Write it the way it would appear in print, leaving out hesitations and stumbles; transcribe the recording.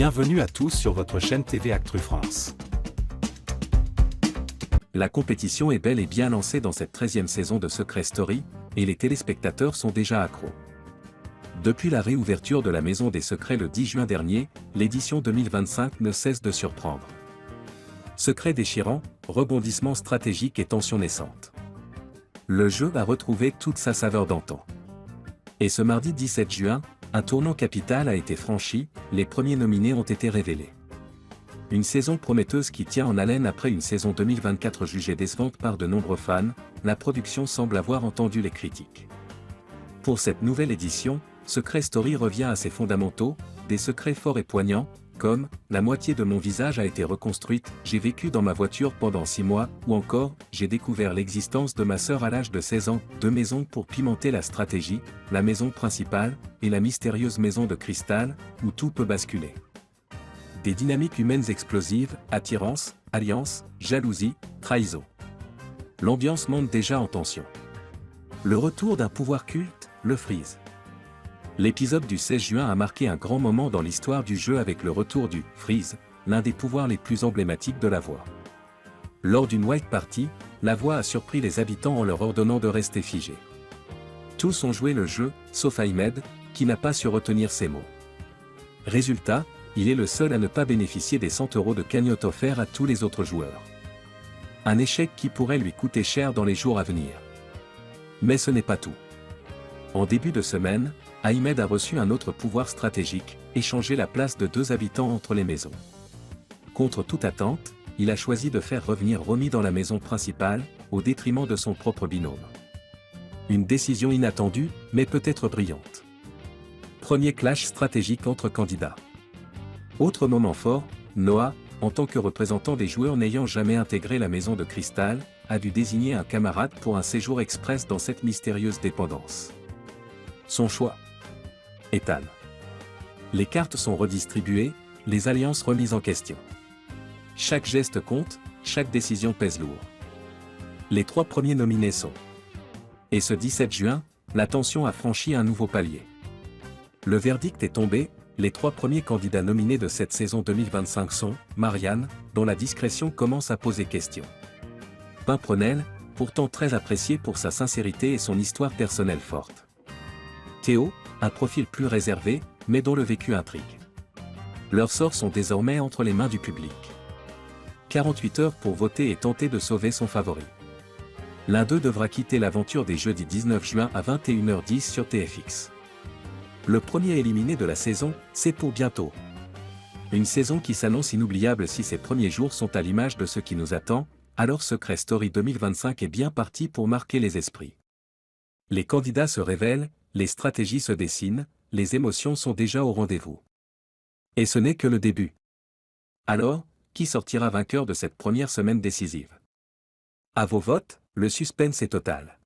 Bienvenue à tous sur votre chaîne TV Actu France. La compétition est bel et bien lancée dans cette 13e saison de Secret Story, et les téléspectateurs sont déjà accros. Depuis la réouverture de la Maison des Secrets le 10 juin dernier, l'édition 2025 ne cesse de surprendre. Secrets déchirants, rebondissements stratégiques et tensions naissantes. Le jeu a retrouvé toute sa saveur d'antan. Et ce mardi 17 juin, un tournant capital a été franchi, les premiers nominés ont été révélés. Une saison prometteuse qui tient en haleine après une saison 2024 jugée décevante par de nombreux fans, la production semble avoir entendu les critiques. Pour cette nouvelle édition, Secret Story revient à ses fondamentaux, des secrets forts et poignants, comme « La moitié de mon visage a été reconstruite, j'ai vécu dans ma voiture pendant 6 mois » ou encore « J'ai découvert l'existence de ma sœur à l'âge de 16 ans », 2 maisons pour pimenter la stratégie, la maison principale, et la mystérieuse maison de cristal, où tout peut basculer. Des dynamiques humaines explosives, attirance, alliance, jalousie, trahison. L'ambiance monte déjà en tension. Le retour d'un pouvoir culte, le Freeze. L'épisode du 16 juin a marqué un grand moment dans l'histoire du jeu avec le retour du Freeze, l'un des pouvoirs les plus emblématiques de la voix. Lors d'une White Party, la voix a surpris les habitants en leur ordonnant de rester figés. Tous ont joué le jeu, sauf Ahmed, qui n'a pas su retenir ses mots. Résultat, il est le seul à ne pas bénéficier des 100 € de cagnotte offerts à tous les autres joueurs. Un échec qui pourrait lui coûter cher dans les jours à venir. Mais ce n'est pas tout. En début de semaine, Ahmed a reçu un autre pouvoir stratégique, échanger la place de 2 habitants entre les maisons. Contre toute attente, il a choisi de faire revenir Romy dans la maison principale, au détriment de son propre binôme. Une décision inattendue, mais peut-être brillante. Premier clash stratégique entre candidats. Autre moment fort, Noah, en tant que représentant des joueurs n'ayant jamais intégré la maison de cristal, a dû désigner un camarade pour un séjour express dans cette mystérieuse dépendance. Son choix. Ethan. Les cartes sont redistribuées, les alliances remises en question. Chaque geste compte, chaque décision pèse lourd. Les 3 premiers nominés sont. Et ce 17 juin, la tension a franchi un nouveau palier. Le verdict est tombé, les 3 premiers candidats nominés de cette saison 2025 sont Marianne, dont la discrétion commence à poser question. Pimprenel, pourtant très apprécié pour sa sincérité et son histoire personnelle forte. Théo, un profil plus réservé, mais dont le vécu intrigue. Leurs sorts sont désormais entre les mains du public. 48 heures pour voter et tenter de sauver son favori. L'un d'eux devra quitter l'aventure dès jeudi 19 juin à 21h10 sur TFX. Le premier éliminé de la saison, c'est pour bientôt. Une saison qui s'annonce inoubliable si ses premiers jours sont à l'image de ce qui nous attend, alors Secret Story 2025 est bien parti pour marquer les esprits. Les candidats se révèlent, les stratégies se dessinent, les émotions sont déjà au rendez-vous. Et ce n'est que le début. Alors, qui sortira vainqueur de cette première semaine décisive? À vos votes, le suspense est total.